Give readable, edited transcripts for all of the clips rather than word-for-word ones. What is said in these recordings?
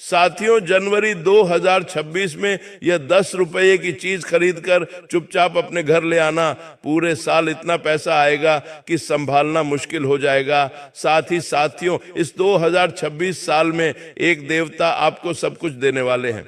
साथियों, जनवरी 2026 में यह 10 रुपये की चीज खरीद कर चुपचाप अपने घर ले आना, पूरे साल इतना पैसा आएगा कि संभालना मुश्किल हो जाएगा। साथ ही साथियों, इस 2026 साल में एक देवता आपको सब कुछ देने वाले हैं।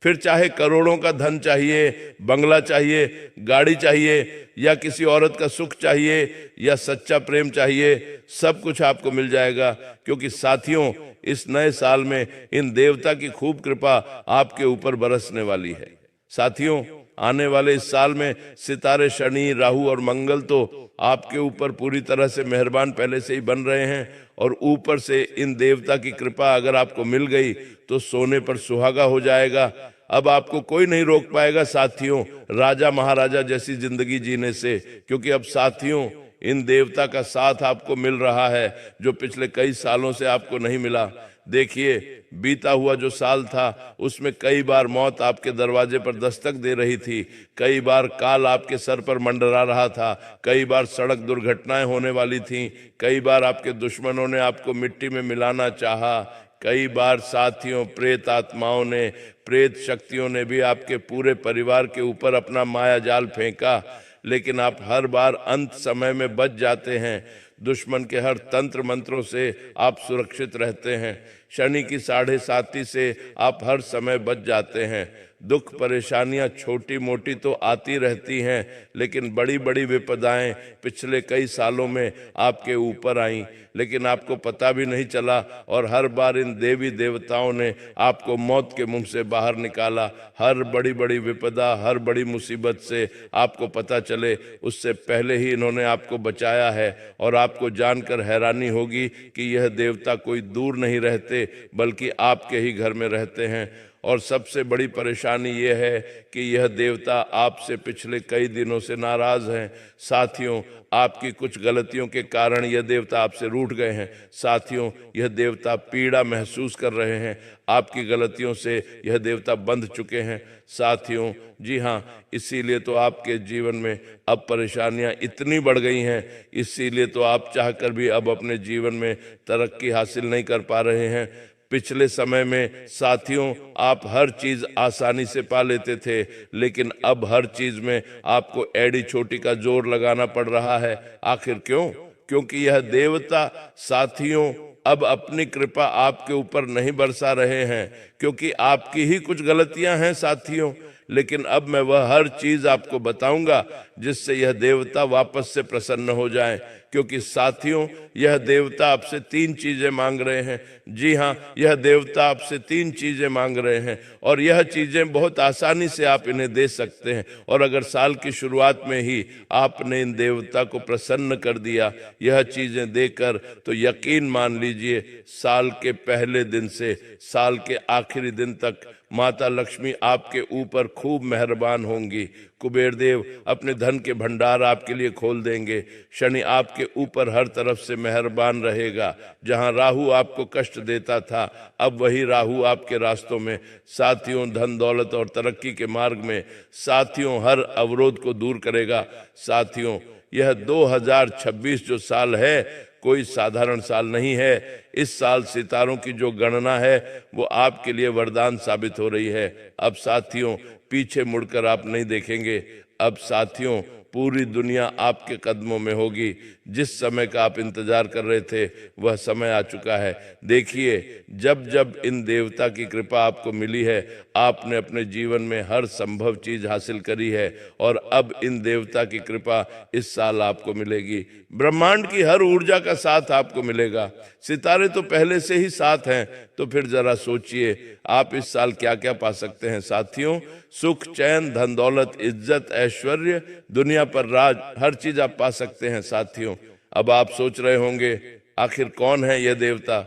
फिर चाहे करोड़ों का धन चाहिए, बंगला चाहिए, गाड़ी चाहिए, या किसी औरत का सुख चाहिए, या सच्चा प्रेम चाहिए, सब कुछ आपको मिल जाएगा। क्योंकि साथियों, इस नए साल में इन देवता की खूब कृपा आपके ऊपर बरसने वाली है। साथियों, आने वाले इस साल में सितारे शनि, राहु और मंगल तो आपके ऊपर पूरी तरह से मेहरबान पहले से ही बन रहे हैं, और ऊपर से इन देवता की कृपा अगर आपको मिल गई तो सोने पर सुहागा हो जाएगा। अब आपको कोई नहीं रोक पाएगा साथियों, राजा महाराजा जैसी जिंदगी जीने से। क्योंकि अब साथियों, इन देवता का साथ आपको मिल रहा है जो पिछले कई सालों से आपको नहीं मिला। देखिए, बीता हुआ जो साल था उसमें कई बार मौत आपके दरवाजे पर दस्तक दे रही थी, कई बार काल आपके सर पर मंडरा रहा था, कई बार सड़क दुर्घटनाएं होने वाली थीं, कई बार आपके दुश्मनों ने आपको मिट्टी में मिलाना चाहा, कई बार साथियों प्रेत आत्माओं ने, प्रेत शक्तियों ने भी आपके पूरे परिवार के ऊपर अपना माया जाल फेंका। लेकिन आप हर बार अंत समय में बच जाते हैं। दुश्मन के हर तंत्र मंत्रों से आप सुरक्षित रहते हैं। शनि की 7.5 से आप हर समय बच जाते हैं। दुख परेशानियां छोटी मोटी तो आती रहती हैं, लेकिन बड़ी बड़ी विपदाएं पिछले कई सालों में आपके ऊपर आईं, लेकिन आपको पता भी नहीं चला, और हर बार इन देवी देवताओं ने आपको मौत के मुंह से बाहर निकाला। हर बड़ी बड़ी विपदा, हर बड़ी मुसीबत से आपको पता चले उससे पहले ही इन्होंने आपको बचाया है। और आपको जानकर हैरानी होगी कि यह देवता कोई दूर नहीं रहते, बल्कि आपके ही घर में रहते हैं। और सबसे बड़ी परेशानी यह है कि यह देवता आपसे पिछले कई दिनों से नाराज हैं। साथियों, आपकी कुछ गलतियों के कारण यह देवता आपसे रूठ गए हैं। साथियों, यह देवता पीड़ा महसूस कर रहे हैं, आपकी गलतियों से यह देवता बंध चुके हैं। साथियों, जी हाँ, इसीलिए तो आपके जीवन में अब परेशानियां इतनी बढ़ गई हैं, इसीलिए तो आप चाहकर भी अब अपने जीवन में तरक्की हासिल नहीं कर पा रहे हैं। पिछले समय में साथियों, आप हर चीज आसानी से पा लेते थे, लेकिन अब हर चीज में आपको एड़ी छोटी का जोर लगाना पड़ रहा है। आखिर क्यों? क्योंकि यह देवता साथियों अब अपनी कृपा आपके ऊपर नहीं बरसा रहे हैं, क्योंकि आपकी ही कुछ गलतियां हैं साथियों। लेकिन अब मैं वह हर चीज आपको बताऊंगा जिससे यह देवता वापस से प्रसन्न हो जाए। क्योंकि साथियों, यह देवता आपसे 3 चीजें मांग रहे हैं। जी हाँ, यह देवता आपसे 3 चीजें मांग रहे हैं, और यह चीजें बहुत आसानी से आप इन्हें दे सकते हैं। और अगर साल की शुरुआत में ही आपने इन देवता को प्रसन्न कर दिया यह चीजें देकर, तो यकीन मान लीजिए साल के पहले दिन से साल के आखिरी दिन तक माता लक्ष्मी आपके ऊपर खूब मेहरबान होंगी। कुबेर देव अपने धन के भंडार आपके लिए खोल देंगे। शनि आपके ऊपर हर तरफ से मेहरबान रहेगा। जहां राहु आपको कष्ट देता था, अब वही राहु आपके रास्तों में, साथियों धन दौलत और तरक्की के मार्ग में, साथियों हर अवरोध को दूर करेगा। साथियों, यह 2026 जो साल है कोई साधारण साल नहीं है। इस साल सितारों की जो गणना है वो आपके लिए वरदान साबित हो रही है। अब साथियों, पीछे मुड़कर आप नहीं देखेंगे। अब साथियों, पूरी दुनिया आपके कदमों में होगी। जिस समय का आप इंतजार कर रहे थे वह समय आ चुका है। देखिए, जब जब इन देवता की कृपा आपको मिली है, आपने अपने जीवन में हर संभव चीज हासिल करी है, और अब इन देवता की कृपा इस साल आपको मिलेगी। ब्रह्मांड की हर ऊर्जा का साथ आपको मिलेगा। सितारे तो पहले से ही साथ हैं, तो फिर जरा सोचिए आप इस साल क्या क्या पा सकते हैं। साथियों, सुख, चैन, धन दौलत, इज्जत, ऐश्वर्य, दुनिया पर राज, हर चीज आप पा सकते हैं। साथियों, अब आप सोच रहे होंगे आखिर कौन है यह देवता,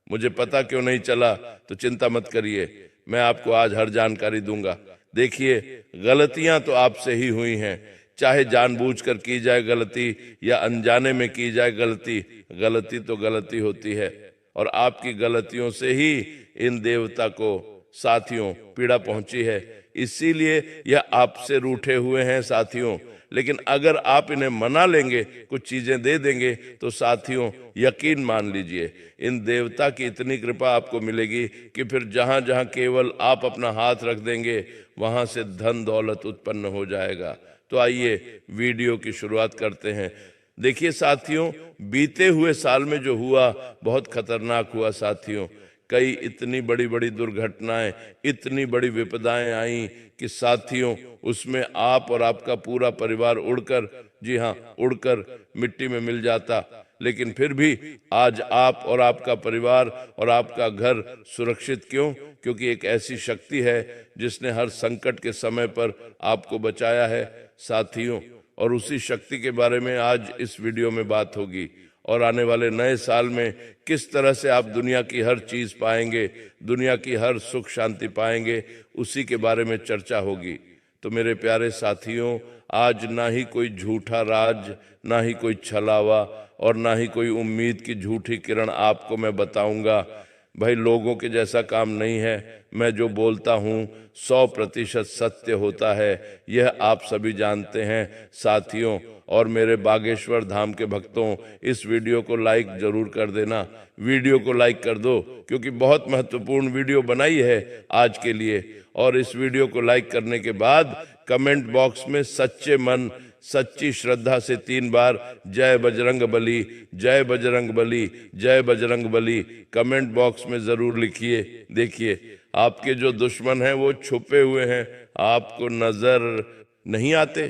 मुझे पता क्यों नहीं चला? तो चिंता मत करिए, मैं आपको आज हर जानकारी दूंगा। देखिए, गलतियां तो आपसे ही हुई हैं, चाहे जानबूझकर की जाए गलती या अनजाने में की जाए गलती, गलती तो गलती होती है। और आपकी गलतियों से ही इन देवता को साथियों पीड़ा पहुंची है, इसीलिए यह आपसे रूठे हुए हैं साथियों। लेकिन अगर आप इन्हें मना लेंगे, कुछ चीजें दे देंगे, तो साथियों यकीन मान लीजिए इन देवता की इतनी कृपा आपको मिलेगी कि फिर जहां जहां केवल आप अपना हाथ रख देंगे वहां से धन दौलत उत्पन्न हो जाएगा। तो आइए वीडियो की शुरुआत करते हैं। देखिए साथियों, बीते हुए साल में जो हुआ बहुत खतरनाक हुआ साथियों। कई इतनी बड़ी बड़ी दुर्घटनाएं, इतनी बड़ी विपदाएं आई कि साथियों उसमें आप और आपका पूरा परिवार उड़कर, जी हाँ, उड़कर मिट्टी में मिल जाता। लेकिन फिर भी आज आप और आपका परिवार और आपका घर सुरक्षित क्यों? क्योंकि एक ऐसी शक्ति है जिसने हर संकट के समय पर आपको बचाया है साथियों। और उसी शक्ति के बारे में आज इस वीडियो में बात होगी। और आने वाले नए साल में किस तरह से आप दुनिया की हर चीज पाएंगे, दुनिया की हर सुख शांति पाएंगे, उसी के बारे में चर्चा होगी। तो मेरे प्यारे साथियों, आज ना ही कोई झूठा राज, ना ही कोई छलावा और ना ही कोई उम्मीद की झूठी किरण आपको मैं बताऊंगा। भाई लोगों के जैसा काम नहीं है। मैं जो बोलता हूँ 100% सत्य होता है, यह आप सभी जानते हैं साथियों। और मेरे बागेश्वर धाम के भक्तों, इस वीडियो को लाइक जरूर कर देना। वीडियो को लाइक कर दो, क्योंकि बहुत महत्वपूर्ण वीडियो बनाई है आज के लिए। और इस वीडियो को लाइक करने के बाद कमेंट बॉक्स में सच्चे मन, सच्ची श्रद्धा से 3 बार जय बजरंग बली, जय बजरंग बली, जय बजरंग बली कमेंट बॉक्स में जरूर लिखिए। देखिए आपके जो दुश्मन हैं वो छुपे हुए हैं, आपको नजर नहीं आते,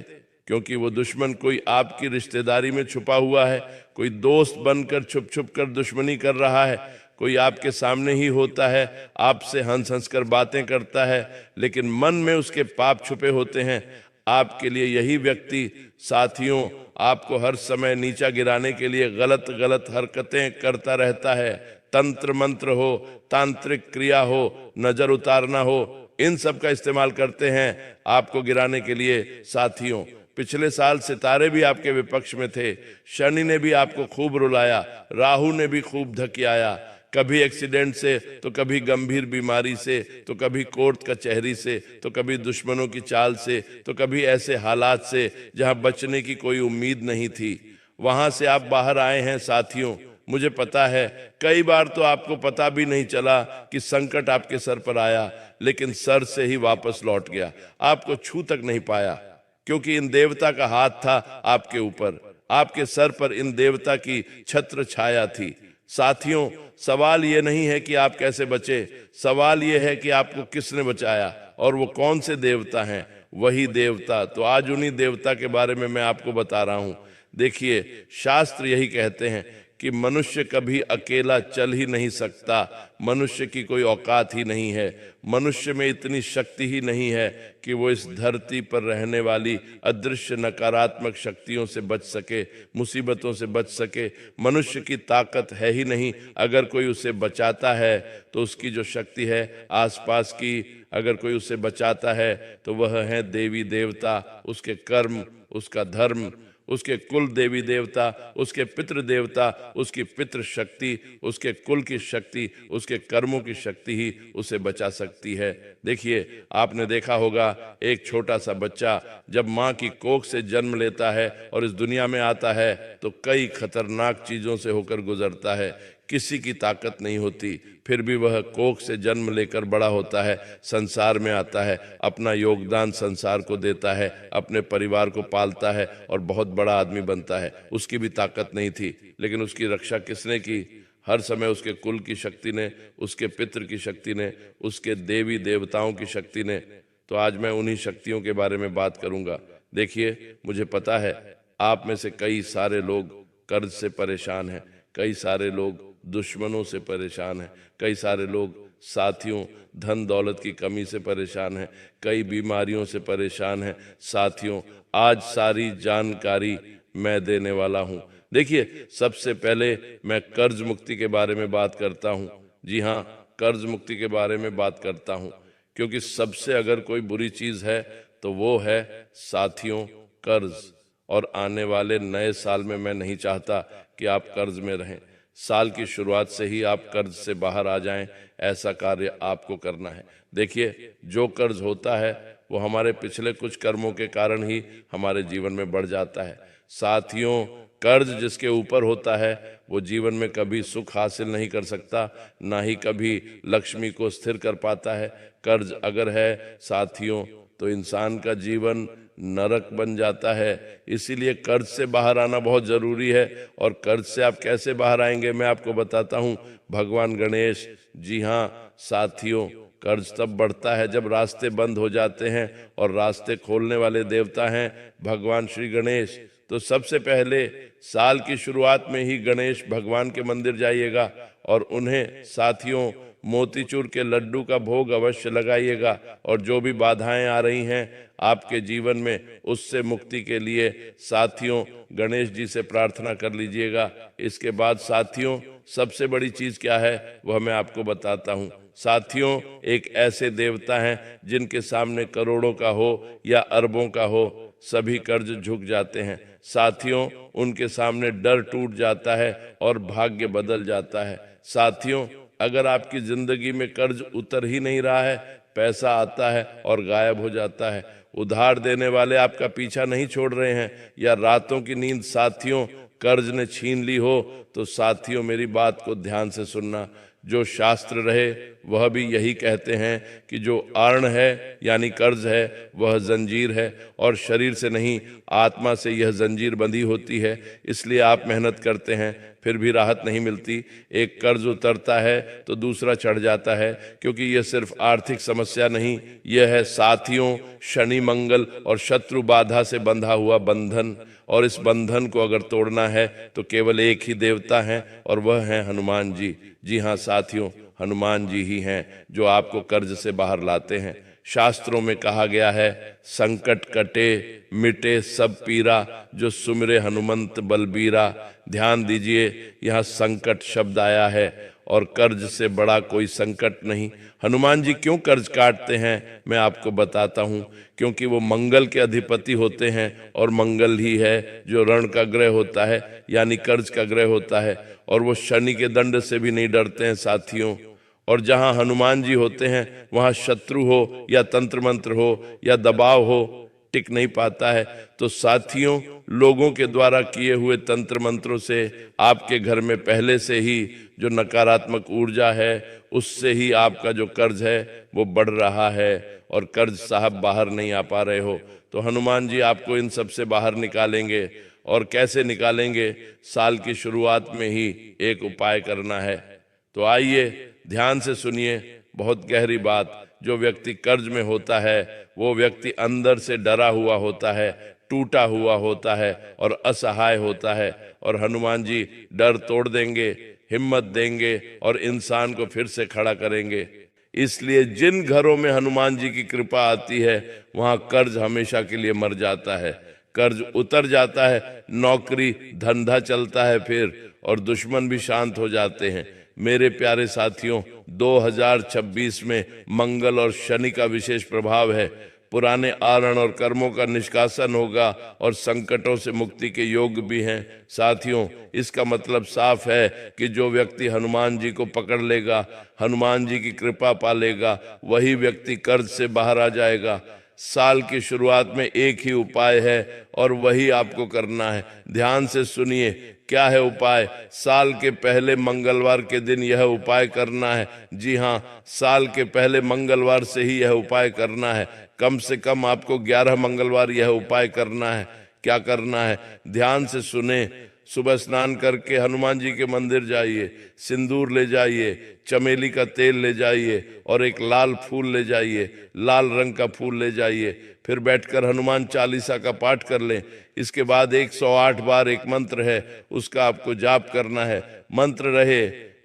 क्योंकि वो दुश्मन कोई आपकी रिश्तेदारी में छुपा हुआ है, कोई दोस्त बनकर छुप छुप कर दुश्मनी कर रहा है, कोई आपके सामने ही होता है, आपसे हंस हंस कर बातें करता है, लेकिन मन में उसके पाप छुपे होते हैं। आपके लिए यही व्यक्ति साथियों आपको हर समय नीचा गिराने के लिए गलत गलत हरकतें करता रहता है। तंत्र मंत्र हो, तांत्रिक क्रिया हो, नजर उतारना हो, इन सब का इस्तेमाल करते हैं आपको गिराने के लिए साथियों। पिछले साल सितारे भी आपके विपक्ष में थे, शनि ने भी आपको खूब रुलाया, राहु ने भी खूब धकियाया, कभी एक्सीडेंट से, तो कभी गंभीर बीमारी से, तो कभी कोर्ट कचहरी से, तो कभी दुश्मनों की चाल से, तो कभी ऐसे हालात से जहां बचने की कोई उम्मीद नहीं थी। वहां से आप बाहर आए हैं साथियों। मुझे पता है कई बार तो आपको पता भी नहीं चला कि संकट आपके सर पर आया, लेकिन सर से ही वापस लौट गया, आपको छू तक नहीं पाया, क्योंकि इन देवता का हाथ था आपके ऊपर, आपके सर पर इन देवता की छत्र छाया थी। साथियों सवाल ये नहीं है कि आप कैसे बचे, सवाल ये है कि आपको किसने बचाया और वो कौन से देवता हैं। वही देवता। तो आज उन्हीं देवता के बारे में मैं आपको बता रहा हूं। देखिए शास्त्र यही कहते हैं कि मनुष्य कभी अकेला चल ही नहीं सकता, मनुष्य की कोई औकात ही नहीं है, मनुष्य में इतनी शक्ति ही नहीं है कि वो इस धरती पर रहने वाली अदृश्य नकारात्मक शक्तियों से बच सके, मुसीबतों से बच सके। मनुष्य की ताकत है ही नहीं। अगर कोई उसे बचाता है तो उसकी जो शक्ति है आसपास की, अगर कोई उसे बचाता है तो वह है देवी देवता, उसके कर्म, उसका धर्म, उसके कुल देवी देवता, उसके पितृ देवता, उसकी पितृ शक्ति, उसके कुल की शक्ति, उसके कर्मों की शक्ति ही उसे बचा सकती है। देखिए आपने देखा होगा एक छोटा सा बच्चा जब माँ की कोख से जन्म लेता है और इस दुनिया में आता है तो कई खतरनाक चीजों से होकर गुजरता है, किसी की ताकत नहीं होती, फिर भी वह कोख से जन्म लेकर बड़ा होता है, संसार में आता है, अपना योगदान संसार को देता है, अपने परिवार को पालता है और बहुत बड़ा आदमी बनता है। उसकी भी ताकत नहीं थी, लेकिन उसकी रक्षा किसने की? हर समय उसके कुल की शक्ति ने, उसके पितृ की शक्ति ने, उसके देवी देवताओं की शक्ति ने। तो आज मैं उन्हीं शक्तियों के बारे में बात करूंगा। देखिए मुझे पता है आप में से कई सारे लोग कर्ज से परेशान हैं, कई सारे लोग दुश्मनों से परेशान हैं, कई सारे लोग साथियों धन दौलत की कमी से परेशान हैं, कई बीमारियों से परेशान हैं। साथियों आज सारी जानकारी मैं देने वाला हूं। देखिए सबसे पहले मैं कर्ज मुक्ति के बारे में बात करता हूं। जी हाँ, कर्ज मुक्ति के बारे में बात करता हूं, क्योंकि सबसे अगर कोई बुरी चीज है तो वो है साथियों कर्ज। और आने वाले नए साल में मैं नहीं चाहता कि आप कर्ज में रहें। साल की शुरुआत से ही आप कर्ज से बाहर आ जाएं, ऐसा कार्य आपको करना है। देखिए, जो कर्ज होता है वो हमारे पिछले कुछ कर्मों के कारण ही हमारे जीवन में बढ़ जाता है। साथियों, कर्ज जिसके ऊपर होता है वो जीवन में कभी सुख हासिल नहीं कर सकता, ना ही कभी लक्ष्मी को स्थिर कर पाता है। कर्ज अगर है साथियों तो इंसान का जीवन नरक बन जाता है। इसीलिए कर्ज से बाहर आना बहुत जरूरी है। और कर्ज से आप कैसे बाहर आएंगे मैं आपको बताता हूँ। भगवान गणेश, जी हाँ साथियों, कर्ज तब बढ़ता है जब रास्ते बंद हो जाते हैं, और रास्ते खोलने वाले देवता हैं भगवान श्री गणेश। तो सबसे पहले साल की शुरुआत में ही गणेश भगवान के मंदिर जाइएगा और उन्हें साथियों मोतीचूर के लड्डू का भोग अवश्य लगाइएगा। और जो भी बाधाएं आ रही हैं आपके जीवन में, उससे मुक्ति के लिए साथियों गणेश जी से प्रार्थना कर लीजिएगा। इसके बाद साथियों सबसे बड़ी चीज क्या है वह मैं आपको बताता हूँ। साथियों, एक ऐसे देवता हैं जिनके सामने करोड़ों का हो या अरबों का हो, सभी कर्ज झुक जाते हैं। साथियों, उनके सामने डर टूट जाता है और भाग्य बदल जाता है। साथियों, अगर आपकी जिंदगी में कर्ज उतर ही नहीं रहा है, पैसा आता है और गायब हो जाता है, उधार देने वाले आपका पीछा नहीं छोड़ रहे हैं, या रातों की नींद साथियों कर्ज ने छीन ली हो, तो साथियों मेरी बात को ध्यान से सुनना। जो शास्त्र रहे वह भी यही कहते हैं कि जो आर्ण है यानी कर्ज है वह जंजीर है, और शरीर से नहीं आत्मा से यह जंजीर बंधी होती है। इसलिए आप मेहनत करते हैं फिर भी राहत नहीं मिलती। एक कर्ज उतरता है तो दूसरा चढ़ जाता है, क्योंकि यह सिर्फ आर्थिक समस्या नहीं, यह है साथियों शनि मंगल और शत्रु बाधा से बंधा हुआ बंधन। और इस बंधन को अगर तोड़ना है तो केवल एक ही देवता है और वह है हनुमान जी। जी हाँ साथियों, हनुमान जी ही हैं जो आपको कर्ज से बाहर लाते हैं। शास्त्रों में कहा गया है, संकट कटे मिटे सब पीरा, जो सुमिरे हनुमंत बलबीरा। ध्यान दीजिए, यहाँ संकट शब्द आया है और कर्ज से बड़ा कोई संकट नहीं। हनुमान जी क्यों कर्ज काटते हैं मैं आपको बताता हूँ। क्योंकि वो मंगल के अधिपति होते हैं, और मंगल ही है जो ऋण का ग्रह होता है यानी कर्ज का ग्रह होता है, और वो शनि के दंड से भी नहीं डरते हैं साथियों। और जहां हनुमान जी होते हैं वहां शत्रु हो या तंत्र मंत्र हो या दबाव हो, टिक नहीं पाता है। तो साथियों, लोगों के द्वारा किए हुए तंत्र मंत्रों से आपके घर में पहले से ही जो नकारात्मक ऊर्जा है, उससे ही आपका जो कर्ज है वो बढ़ रहा है, और कर्ज साहब बाहर नहीं आ पा रहे हो। तो हनुमान जी आपको इन सब से बाहर निकालेंगे। और कैसे निकालेंगे? साल की शुरुआत में ही एक उपाय करना है। तो आइए ध्यान से सुनिए, बहुत गहरी बात। जो व्यक्ति कर्ज में होता है वो व्यक्ति अंदर से डरा हुआ होता है, टूटा हुआ होता है और असहाय होता है। और हनुमान जी डर तोड़ देंगे, हिम्मत देंगे और इंसान को फिर से खड़ा करेंगे। इसलिए जिन घरों में हनुमान जी की कृपा आती है वहां कर्ज हमेशा के लिए मर जाता है, कर्ज उतर जाता है, नौकरी धंधा चलता है फिर, और दुश्मन भी शांत हो जाते हैं। मेरे प्यारे साथियों, 2026 में मंगल और शनि का विशेष प्रभाव है। पुराने आरण और कर्मों का निष्कासन होगा और संकटों से मुक्ति के योग भी हैं। साथियों, इसका मतलब साफ है कि जो व्यक्ति हनुमान जी को पकड़ लेगा, हनुमान जी की कृपा पा लेगा, वही व्यक्ति कर्ज से बाहर आ जाएगा। साल की शुरुआत में एक ही उपाय है और वही आपको करना है। ध्यान से सुनिए, क्या है उपाय? साल के पहले मंगलवार के दिन यह उपाय करना है। जी हाँ, साल के पहले मंगलवार से ही यह उपाय करना है। कम से कम आपको 11 मंगलवार यह उपाय करना है। क्या करना है? ध्यान से सुने। सुबह स्नान करके हनुमान जी के मंदिर जाइए, सिंदूर ले जाइए, चमेली का तेल ले जाइए और एक लाल फूल ले जाइए, लाल रंग का फूल ले जाइए। फिर बैठकर हनुमान चालीसा का पाठ कर लें। इसके बाद 108 बार एक मंत्र है, उसका आपको जाप करना है। मंत्र रहे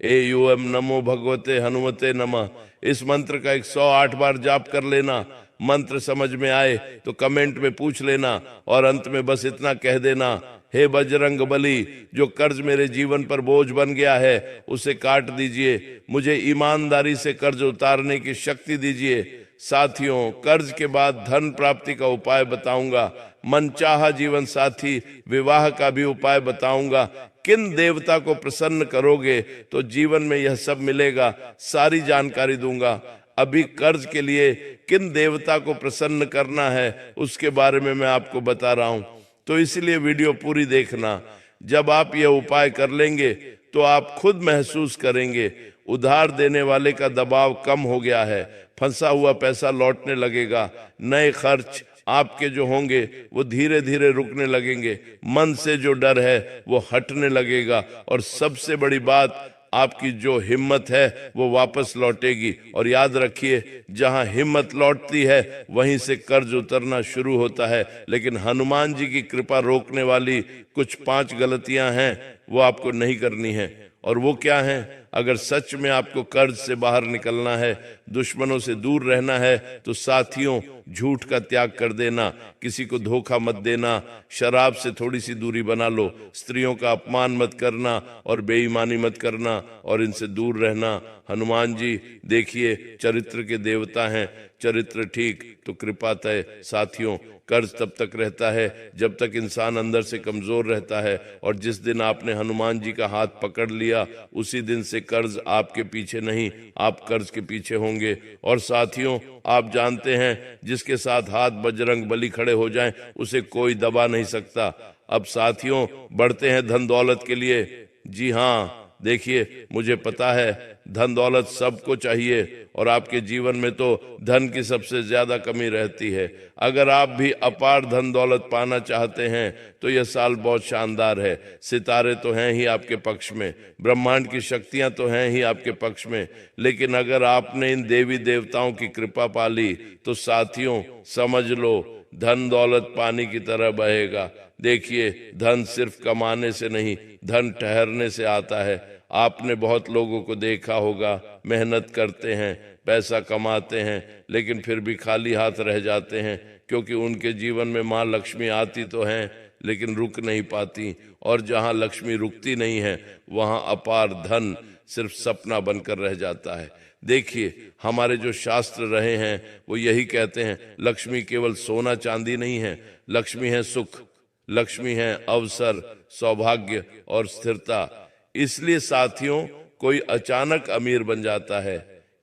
एयूएम नमो भगवते हनुमते नमः। इस मंत्र का 108 बार जाप कर लेना। मंत्र समझ में आए तो कमेंट में पूछ लेना, और अंत में बस इतना कह देना, हे बजरंग बली, जो कर्ज मेरे जीवन पर बोझ बन गया है उसे काट दीजिए, मुझे ईमानदारी से कर्ज उतारने की शक्ति दीजिए। साथियों, कर्ज के बाद धन प्राप्ति का उपाय बताऊंगा, मनचाहा जीवन साथी विवाह का भी उपाय बताऊंगा। किन देवता को प्रसन्न करोगे तो जीवन में यह सब मिलेगा, सारी जानकारी दूंगा। अभी कर्ज के लिए किन देवता को प्रसन्न करना है उसके बारे में मैं आपको बता रहा हूं, तो इसलिए वीडियो पूरी देखना। जब आप यह उपाय कर लेंगे तो आप खुद महसूस करेंगे उधार देने वाले का दबाव कम हो गया है, फंसा हुआ पैसा लौटने लगेगा, नए खर्च आपके जो होंगे वो धीरे धीरे रुकने लगेंगे, मन से जो डर है वो हटने लगेगा, और सबसे बड़ी बात आपकी जो हिम्मत है वो वापस लौटेगी। और याद रखिए, जहां हिम्मत लौटती है वहीं से कर्ज उतरना शुरू होता है। लेकिन हनुमान जी की कृपा रोकने वाली कुछ 5 गलतियां हैं, वो आपको नहीं करनी है। और वो क्या है? अगर सच में आपको कर्ज से बाहर निकलना है, दुश्मनों से दूर रहना है, तो साथियों, झूठ का त्याग कर देना, किसी को धोखा मत देना, शराब से थोड़ी सी दूरी बना लो, स्त्रियों का अपमान मत करना और बेईमानी मत करना और इनसे दूर रहना। हनुमान जी देखिए चरित्र के देवता हैं, चरित्र ठीक तो कृपा तय। साथियों, कर्ज तब तक रहता है जब तक इंसान अंदर से कमजोर रहता है, और जिस दिन आपने हनुमान जी का हाथ पकड़ लिया उसी दिन से कर्ज आपके पीछे नहीं, आप कर्ज के पीछे होंगे। और साथियों, आप जानते हैं जिसके साथ हाथ बजरंग बली खड़े हो जाएं उसे कोई दबा नहीं सकता। अब साथियों, बढ़ते हैं धन दौलत के लिए। जी हाँ, देखिए मुझे पता है धन दौलत सबको चाहिए और आपके जीवन में तो धन की सबसे ज्यादा कमी रहती है। अगर आप भी अपार धन दौलत पाना चाहते हैं तो यह साल बहुत शानदार है। सितारे तो हैं ही आपके पक्ष में, ब्रह्मांड की शक्तियां तो हैं ही आपके पक्ष में, लेकिन अगर आपने इन देवी देवताओं की कृपा पाली तो साथियों समझ लो धन दौलत पानी की तरह बहेगा। देखिए, धन सिर्फ कमाने से नहीं, धन ठहरने से आता है। आपने बहुत लोगों को देखा होगा, मेहनत करते हैं, पैसा कमाते हैं, लेकिन फिर भी खाली हाथ रह जाते हैं, क्योंकि उनके जीवन में माँ लक्ष्मी आती तो हैं लेकिन रुक नहीं पाती, और जहाँ लक्ष्मी रुकती नहीं है वहाँ अपार धन सिर्फ सपना बनकर रह जाता है। देखिए, हमारे जो शास्त्र रहे हैं वो यही कहते हैं, लक्ष्मी केवल सोना चांदी नहीं है, लक्ष्मी है सुख, लक्ष्मी है अवसर, सौभाग्य और स्थिरता। इसलिए साथियों, कोई अचानक अमीर बन जाता है,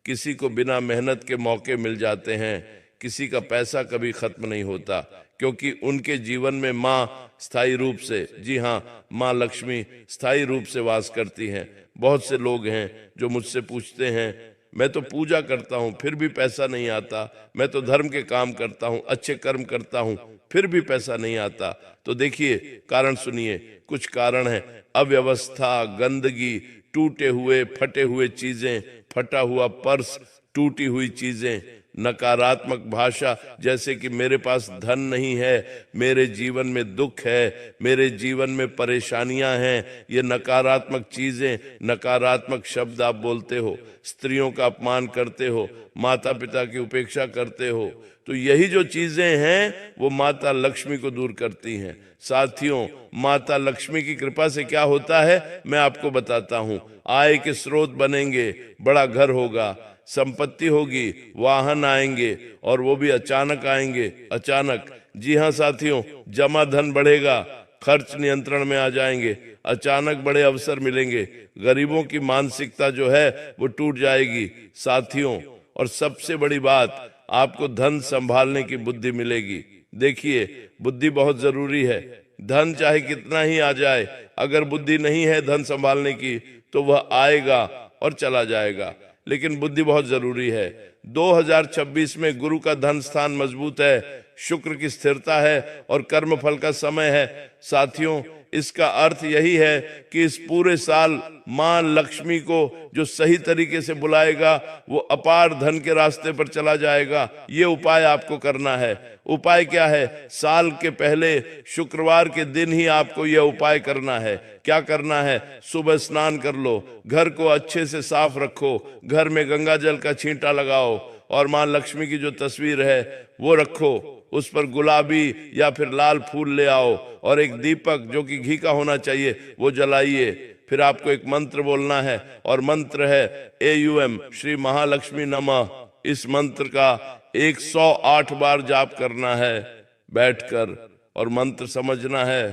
किसी को बिना मेहनत के मौके मिल जाते हैं, किसी का पैसा कभी खत्म नहीं होता, क्योंकि उनके जीवन में माँ स्थायी रूप से, जी हाँ, माँ लक्ष्मी स्थायी रूप से वास करती हैं। बहुत से लोग हैं जो मुझसे पूछते हैं, मैं तो पूजा करता हूँ फिर भी पैसा नहीं आता, मैं तो धर्म के काम करता हूँ, अच्छे कर्म करता हूँ, फिर भी पैसा नहीं आता। तो देखिए, कारण सुनिए, कुछ कारण है। अव्यवस्था, गंदगी, टूटे हुए फटे हुए चीजें, फटा हुआ पर्स, टूटी हुई चीजें, नकारात्मक भाषा, जैसे कि मेरे पास धन नहीं है, मेरे जीवन में दुख है, मेरे जीवन में परेशानियां हैं, ये नकारात्मक चीजें, नकारात्मक शब्द आप बोलते हो, स्त्रियों का अपमान करते हो, माता पिता की उपेक्षा करते हो, तो यही जो चीजें हैं वो माता लक्ष्मी को दूर करती हैं। साथियों, माता लक्ष्मी की कृपा से क्या होता है मैं आपको बताता हूँ। आय के स्रोत बनेंगे, बड़ा घर होगा, संपत्ति होगी, वाहन आएंगे, और वो भी अचानक आएंगे, अचानक। जी हाँ साथियों, जमा धन बढ़ेगा, खर्च नियंत्रण में आ जाएंगे, अचानक बड़े अवसर मिलेंगे, गरीबों की मानसिकता जो है वो टूट जाएगी साथियों। और सबसे बड़ी बात, आपको धन संभालने की बुद्धि मिलेगी। देखिए, बुद्धि बहुत जरूरी है। धन चाहे कितना ही आ जाए, अगर बुद्धि नहीं है धन संभालने की तो वह आएगा और चला जाएगा, लेकिन बुद्धि बहुत जरूरी है। 2026 में गुरु का धन स्थान मजबूत है, शुक्र की स्थिरता है और कर्म फल का समय है। साथियों, इसका अर्थ यही है कि इस पूरे साल मां लक्ष्मी को जो सही तरीके से बुलाएगा वो अपार धन के रास्ते पर चला जाएगा। ये उपाय आपको करना है। उपाय क्या है? साल के पहले शुक्रवार के दिन ही आपको यह उपाय करना है। क्या करना है? सुबह स्नान कर लो, घर को अच्छे से साफ रखो, घर में गंगा जल का छींटा लगाओ और मां लक्ष्मी की जो तस्वीर है वो रखो, उस पर गुलाबी या फिर लाल फूल ले आओ और एक दीपक जो कि घी का होना चाहिए वो जलाइए। फिर आपको एक मंत्र बोलना है और मंत्र है AUM श्री महालक्ष्मी नमः। इस मंत्र का 108 बार जाप करना है बैठकर और मंत्र समझना है।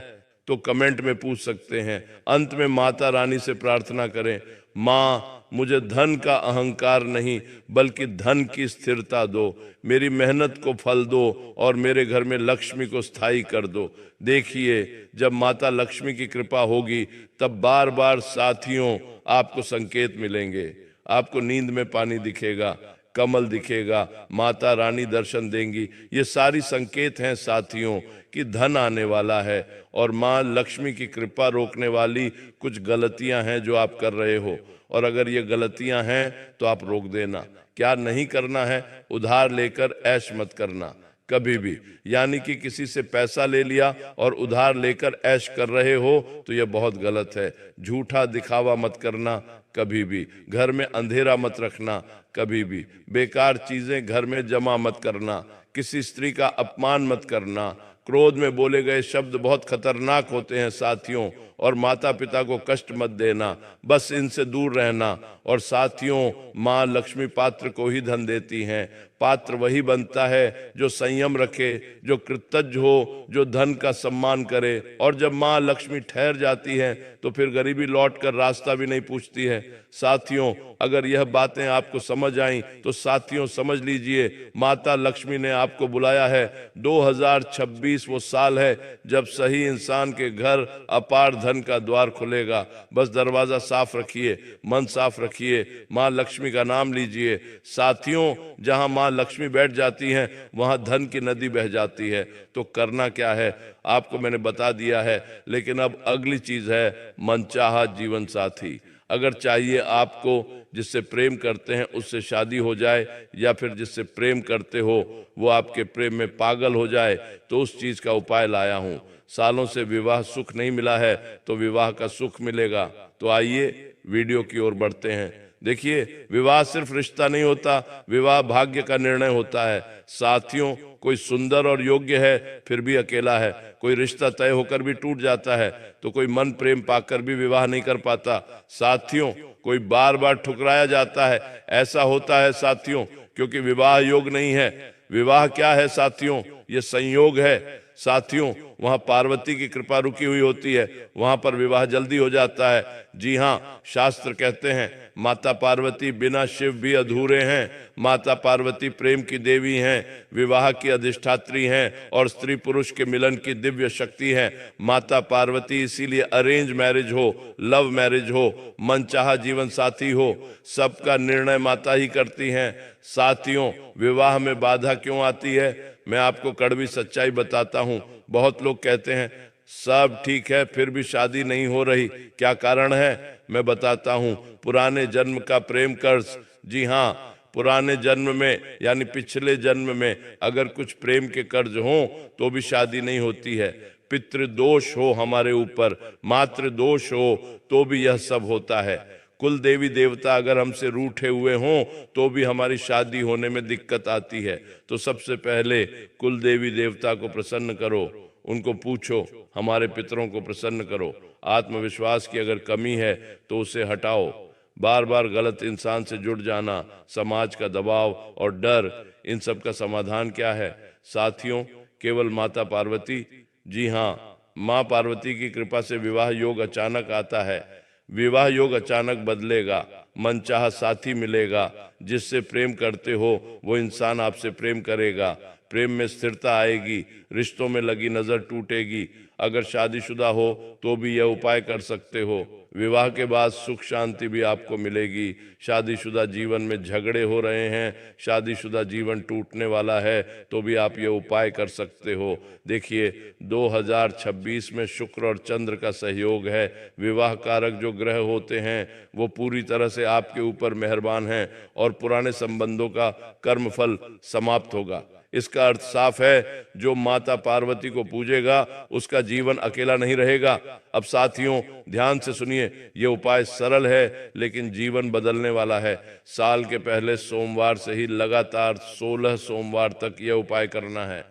तो कमेंट में पूछ सकते हैं। अंत में माता रानी से प्रार्थना करें, माँ मुझे धन का अहंकार नहीं बल्कि धन की स्थिरता दो, मेरी मेहनत को फल दो और मेरे घर में लक्ष्मी को स्थायी कर दो। देखिए जब माता लक्ष्मी की कृपा होगी तब बार बार साथियों आपको संकेत मिलेंगे, आपको नींद में पानी दिखेगा, कमल दिखेगा, माता रानी दर्शन देंगी। ये सारी संकेत हैं साथियों कि धन आने वाला है। और माँ लक्ष्मी की कृपा रोकने वाली कुछ गलतियां हैं जो आप कर रहे हो, और अगर ये गलतियां हैं तो आप रोक देना। क्या नहीं करना है? उधार लेकर ऐश मत करना कभी भी। यानी कि किसी से पैसा ले लिया और उधार लेकर ऐश कर रहे हो तो यह बहुत गलत है। झूठा दिखावा मत करना कभी भी। घर में अंधेरा मत रखना कभी भी। बेकार चीजें घर में जमा मत करना। किसी स्त्री का अपमान मत करना। क्रोध में बोले गए शब्द बहुत खतरनाक होते हैं साथियों, और माता पिता को कष्ट मत देना, बस इनसे दूर रहना। और साथियों माँ लक्ष्मी पात्र को ही धन देती हैं। पात्र वही बनता है जो संयम रखे, जो कृतज्ञ हो, जो धन का सम्मान करे। और जब माँ लक्ष्मी ठहर जाती है तो फिर गरीबी लौट कर रास्ता भी नहीं पूछती है। साथियों अगर यह बातें आपको समझ आई तो साथियों समझ लीजिए माता लक्ष्मी ने आपको बुलाया है। 2026 वो साल है जब सही इंसान के घर अपार धन का द्वार खुलेगा। बस दरवाजा साफ रखिए, मन साफ रखिए, माँ लक्ष्मी का नाम लीजिए। साथियों जहां माँ लक्ष्मी बैठ जाती हैं वहां धन की नदी बह जाती है। तो करना क्या है आपको मैंने बता दिया है, लेकिन अब अगली चीज है मनचाहा जीवन साथी। अगर चाहिए आपको जिससे प्रेम करते हैं उससे शादी हो जाए, या फिर जिससे प्रेम करते हो वो आपके प्रेम में पागल हो जाए, तो उस चीज का उपाय लाया हूं। सालों से विवाह सुख नहीं मिला है तो विवाह का सुख मिलेगा। तो आइए वीडियो की ओर बढ़ते हैं। देखिए विवाह सिर्फ रिश्ता नहीं होता, विवाह भाग्य का निर्णय होता है। साथियों कोई सुंदर और योग्य है फिर भी अकेला है, कोई रिश्ता तय होकर भी टूट जाता है, तो कोई मन प्रेम पाकर भी विवाह नहीं कर पाता। साथियों कोई बार बार ठुकराया जाता है, ऐसा होता है साथियों क्योंकि विवाह योग नहीं है। विवाह क्या है साथियों? ये संयोग है। साथियों वहां पार्वती की कृपा रुकी हुई होती है, वहां पर विवाह जल्दी हो जाता है। जी हाँ, शास्त्र कहते हैं माता पार्वती बिना शिव भी अधूरे हैं। माता पार्वती प्रेम की देवी हैं, विवाह की अधिष्ठात्री हैं और स्त्री पुरुष के मिलन की दिव्य शक्ति है। माता पार्वती इसीलिए अरेंज मैरिज हो, लव मैरिज हो, मनचाहा जीवन साथी हो, सबका निर्णय माता ही करती हैं। साथियों विवाह में बाधा क्यों आती है? मैं आपको कड़वी सच्चाई बताता हूं। बहुत लोग कहते हैं सब ठीक है फिर भी शादी नहीं हो रही, क्या कारण है? मैं बताता हूं, पुराने जन्म का प्रेम कर्ज। जी हां, पुराने जन्म में यानी पिछले जन्म में अगर कुछ प्रेम के कर्ज हों तो भी शादी नहीं होती है। पितृदोष हो हमारे ऊपर, मातृ दोष हो तो भी यह सब होता है। कुल देवी देवता अगर हमसे रूठे हुए हों तो भी हमारी शादी होने में दिक्कत आती है। तो सबसे पहले कुल देवी देवता को प्रसन्न करो, उनको पूछो, हमारे पितरों को प्रसन्न करो। आत्मविश्वास की अगर कमी है तो उसे हटाओ। बार बार गलत इंसान से जुड़ जाना, समाज का दबाव और डर, इन सब का समाधान क्या है साथियों? केवल माता पार्वती। जी हाँ, माँ पार्वती की कृपा से विवाह योग अचानक आता है। विवाह योग अचानक बदलेगा, मनचाहा साथी मिलेगा, जिससे प्रेम करते हो वो इंसान आपसे प्रेम करेगा, प्रेम में स्थिरता आएगी, रिश्तों में लगी नजर टूटेगी। अगर शादीशुदा हो तो भी यह उपाय कर सकते हो। विवाह के बाद सुख शांति भी आपको मिलेगी। शादीशुदा जीवन में झगड़े हो रहे हैं, शादीशुदा जीवन टूटने वाला है, तो भी आप ये उपाय कर सकते हो। देखिए 2026 में शुक्र और चंद्र का सहयोग है। विवाह कारक जो ग्रह होते हैं वो पूरी तरह से आपके ऊपर मेहरबान हैं और पुराने संबंधों का कर्मफल समाप्त होगा। इसका अर्थ साफ है, जो माता पार्वती को पूजेगा उसका जीवन अकेला नहीं रहेगा। अब साथियों ध्यान से सुनिए, ये उपाय सरल है लेकिन जीवन बदलने वाला है। साल के पहले सोमवार से ही लगातार 16 सोमवार तक यह उपाय करना है।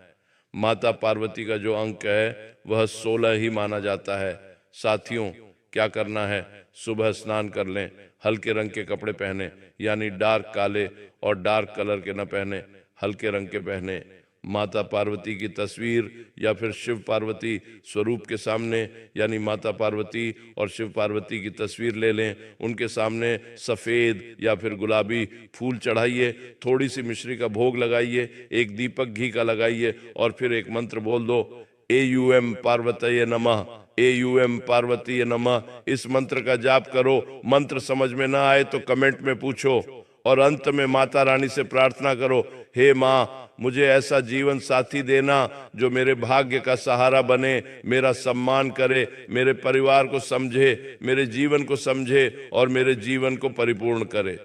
माता पार्वती का जो अंक है वह 16 ही माना जाता है। साथियों क्या करना है? सुबह स्नान कर लें, हल्के रंग के कपड़े पहने, यानी डार्क काले और डार्क कलर के न पहने, हल्के रंग के पहने। माता पार्वती की तस्वीर या फिर शिव पार्वती स्वरूप के सामने, यानी माता पार्वती और शिव पार्वती की तस्वीर ले लें, उनके सामने सफ़ेद या फिर गुलाबी फूल चढ़ाइए, थोड़ी सी मिश्री का भोग लगाइए, एक दीपक घी का लगाइए और फिर एक मंत्र बोल दो, AUM पार्वतीय नमः, AUM पार्वतीय नमः। इस मंत्र का जाप करो। मंत्र समझ में ना आए तो कमेंट में पूछो और अंत में माता रानी से प्रार्थना करो, हे माँ, मुझे ऐसा जीवन साथी देना जो मेरे भाग्य का सहारा बने, मेरा सम्मान करे, मेरे परिवार को समझे, मेरे जीवन को समझे और मेरे जीवन को परिपूर्ण करे।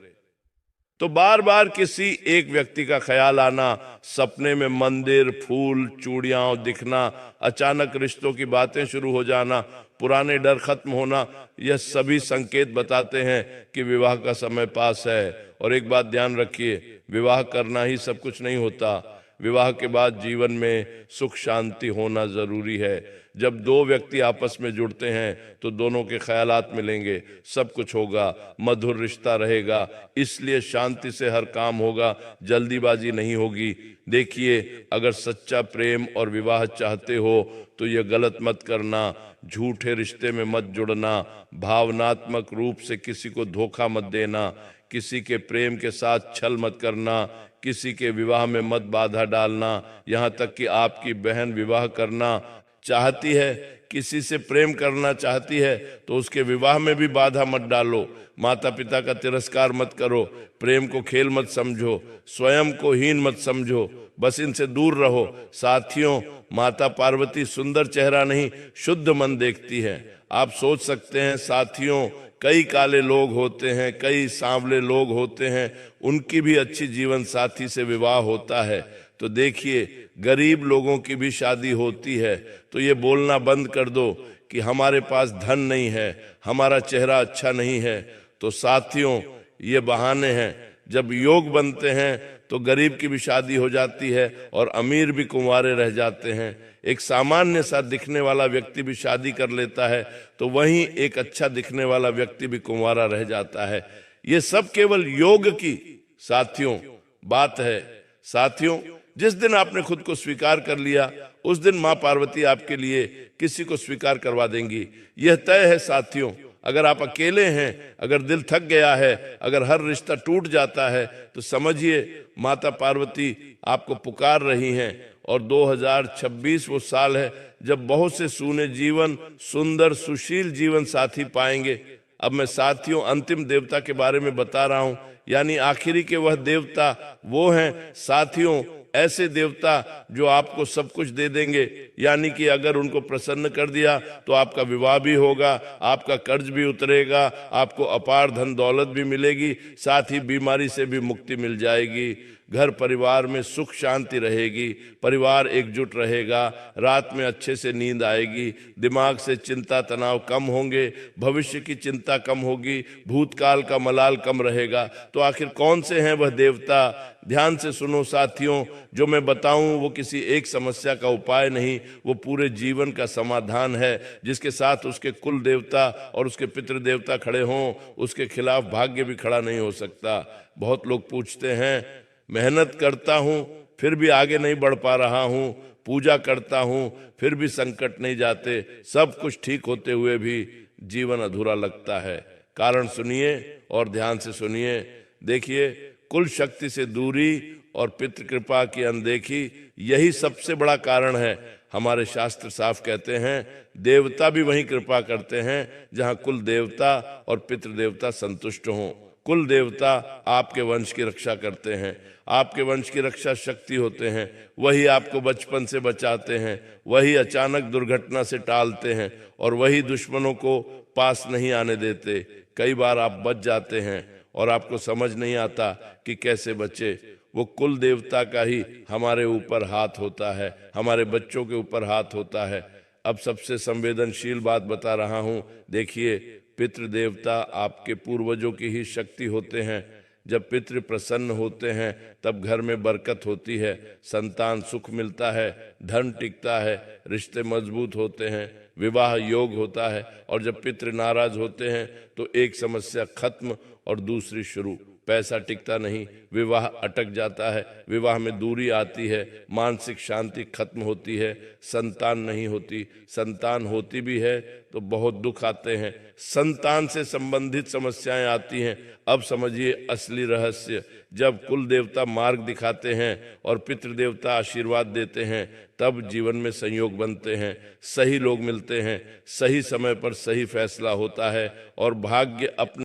तो बार बार किसी एक व्यक्ति का ख्याल आना, सपने में मंदिर, फूल, चूड़ियां दिखना, अचानक रिश्तों की बातें शुरू हो जाना, पुराने डर खत्म होना, यह सभी संकेत बताते हैं कि विवाह का समय पास है। और एक बात ध्यान रखिए, विवाह करना ही सब कुछ नहीं होता। विवाह के बाद जीवन में सुख शांति होना जरूरी है। जब दो व्यक्ति आपस में जुड़ते हैं तो दोनों के ख्यालात मिलेंगे, सब कुछ होगा, मधुर रिश्ता रहेगा। इसलिए शांति से हर काम होगा, जल्दीबाजी नहीं होगी। देखिए, अगर सच्चा प्रेम और विवाह चाहते हो तो यह गलत मत करना, झूठे रिश्ते में मत जुड़ना, भावनात्मक रूप से किसी को धोखा मत देना, किसी के प्रेम के साथ छल मत करना, किसी के विवाह में मत बाधा डालना। यहाँ तक कि आपकी बहन विवाह करना चाहती है, किसी से प्रेम करना चाहती है, तो उसके विवाह में भी बाधा मत डालो। माता पिता का तिरस्कार मत करो, प्रेम को खेल मत समझो, स्वयं को हीन मत समझो, बस इनसे दूर रहो। साथियों, माता पार्वती सुंदर चेहरा नहीं, शुद्ध मन देखती है। आप सोच सकते हैं साथियों, कई काले लोग होते हैं, कई सांवले लोग होते हैं, उनकी भी अच्छी जीवन साथी से विवाह होता है। तो देखिए, गरीब लोगों की भी शादी होती है। तो ये बोलना बंद कर दो कि हमारे पास धन नहीं है, हमारा चेहरा अच्छा नहीं है। तो साथियों, ये बहाने हैं। जब योग बनते हैं तो गरीब की भी शादी हो जाती है और अमीर भी कुंवारे रह जाते हैं। एक सामान्य सा दिखने वाला व्यक्ति भी शादी कर लेता है तो वहीं एक अच्छा दिखने वाला व्यक्ति भी कुंवारा रह जाता है। ये सब केवल योग की साथियों बात है। साथियों, जिस दिन आपने खुद को स्वीकार कर लिया, उस दिन माँ पार्वती आपके लिए किसी को स्वीकार करवा देंगी। यह तय है साथियों। अगर आप अकेले हैं, अगर दिल थक गया है, अगर हर रिश्ता टूट जाता है, तो समझिए माता पार्वती आपको पुकार रही हैं। और 2026 वो साल है जब बहुत से सूने जीवन, सुंदर सुशील जीवन साथी पाएंगे। अब मैं साथियों अंतिम देवता के बारे में बता रहा हूं, यानी आखिरी के वह देवता वो हैं साथियों, ऐसे देवता जो आपको सब कुछ दे देंगे। यानी कि अगर उनको प्रसन्न कर दिया तो आपका विवाह भी होगा, आपका कर्ज भी उतरेगा, आपको अपार धन दौलत भी मिलेगी, साथ ही बीमारी से भी मुक्ति मिल जाएगी। घर परिवार में सुख शांति रहेगी, परिवार एकजुट रहेगा, रात में अच्छे से नींद आएगी, दिमाग से चिंता तनाव कम होंगे, भविष्य की चिंता कम होगी, भूतकाल का मलाल कम रहेगा। तो आखिर कौन से हैं वह देवता? ध्यान से सुनो साथियों, जो मैं बताऊं वो किसी एक समस्या का उपाय नहीं, वो पूरे जीवन का समाधान है। जिसके साथ उसके कुल देवता और उसके पितृ देवता खड़े हों, उसके खिलाफ भाग्य भी खड़ा नहीं हो सकता। बहुत लोग पूछते हैं, मेहनत करता हूं फिर भी आगे नहीं बढ़ पा रहा हूं, पूजा करता हूं फिर भी संकट नहीं जाते, सब कुछ ठीक होते हुए भी जीवन अधूरा लगता है। कारण सुनिए और ध्यान से सुनिए। देखिए, कुल शक्ति से दूरी और पितृ कृपा की अनदेखी, यही सबसे बड़ा कारण है। हमारे शास्त्र साफ कहते हैं, देवता भी वहीं कृपा करते हैं जहां कुल देवता और पितृ देवता संतुष्ट हों। कुल देवता आपके वंश की रक्षा करते हैं, आपके वंश की रक्षा शक्ति होते हैं, वही आपको बचपन से बचाते हैं, वही अचानक दुर्घटना से टालते हैं और वही दुश्मनों को पास नहीं आने देते। कई बार आप बच जाते हैं और आपको समझ नहीं आता कि कैसे बचे। वो कुल देवता का ही हमारे ऊपर हाथ होता है, हमारे बच्चों के ऊपर हाथ होता है। अब सबसे संवेदनशील बात बता रहा हूं। देखिए, पितृ देवता आपके पूर्वजों की ही शक्ति होते हैं। जब पितृ प्रसन्न होते हैं तब घर में बरकत होती है, संतान सुख मिलता है, धन टिकता है, रिश्ते मजबूत होते हैं, विवाह योग होता है। और जब पितृ नाराज होते हैं तो एक समस्या खत्म और दूसरी शुरू। पैसा टिकता नहीं, विवाह अटक जाता है, विवाह में दूरी आती है, मानसिक शांति खत्म होती है, संतान नहीं होती, संतान होती भी है तो बहुत दुख आते हैं, संतान से संबंधित समस्याएं आती हैं। अब समझिए असली रहस्य, जब कुल देवता मार्ग दिखाते हैं और पितृदेवता आशीर्वाद देते हैं, तब जीवन में संयोग बनते हैं, सही लोग मिलते हैं, सही समय पर सही फैसला होता है और भाग्य अपने